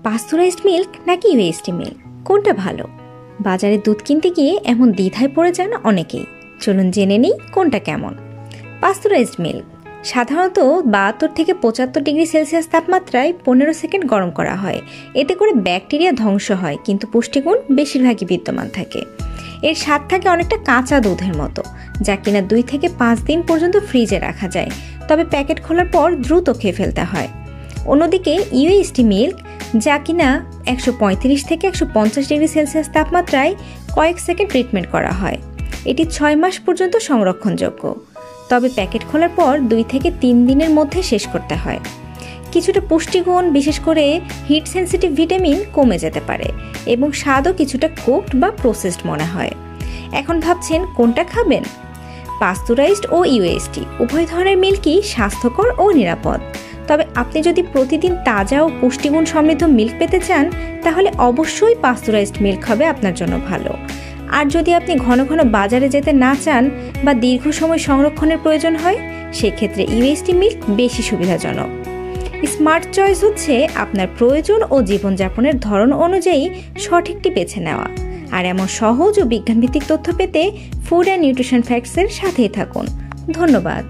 Pasteurised milk নাকি UST milk, কোনটা ভালো? বাজারে দুধ কিনতে গিয়ে এমন দ্বিধায় পড়ে যান অনেকেই। চলুন জেনে নিই কোনটা কেমন। পাস্তুরাইজড মিল্ক সাধারণত 72 থেকে 75 ডিগ্রি সেলসিয়াস তাপমাত্রায় 15 সেকেন্ড গরম করা হয়। এতে করে ব্যাকটেরিয়া ধ্বংস হয়, কিন্তু পুষ্টিগুণ বেশিরভাগই বিদ্যমান থাকে। এর স্বাদ থাকে অনেকটা কাঁচা দুধের মতো, যা কিনা 2 থেকে 5 দিন পর্যন্ত ফ্রিজে রাখা যায়, তবে প্যাকেট খোলার পর দ্রুত খেয়ে ফেলতে হয়। অন্যদিকে ইউএসটি মিল্ক, যা কিনা 135 থেকে 150 ডিগ্রি সেলসিয়াস তাপমাত্রায় কয়েক সেকেন্ড ট্রিটমেন্ট করা হয়। এটি 6 মাস পর্যন্ত সংরক্ষণযোগ্য, তবে প্যাকেট খোলার পর 2 থেকে 3 দিনের মধ্যে শেষ করতে হয়। কিছুটা পুষ্টিগুণ, বিশেষ করে হিট সেন্সিটিভ ভিটামিন কমে যেতে পারে এবং স্বাদও কিছুটা কুকড বা প্রসেসড মনে হয়। এখন ভাবছেন কোনটা খাবেন? পাস্তুরাইজড ও ইউএসটি উভয় ধরনের মিল্কই স্বাস্থ্যকর ও নিরাপদ। তবে আপনি যদি প্রতিদিন তাজা ও পুষ্টিগুণ সমৃদ্ধ মিল্ক পেতে চান, তাহলে অবশ্যই পাস্তুরাইজড মিল্ক হবে আপনার জন্য ভালো। আর যদি আপনি ঘন ঘন বাজারে যেতে না চান বা দীর্ঘ সময় সংরক্ষণের প্রয়োজন হয়, সেক্ষেত্রে ইউএসটি মিল্ক বেশি সুবিধাজনক। স্মার্ট চয়েস হচ্ছে আপনার প্রয়োজন ও জীবনযাপনের ধরন অনুযায়ী সঠিকটি বেছে নেওয়া। আর এমন সহজ ও বিজ্ঞানভিত্তিক তথ্য পেতে ফুড অ্যান্ড নিউট্রিশন ফ্যাক্টসের সাথেই থাকুন। ধন্যবাদ।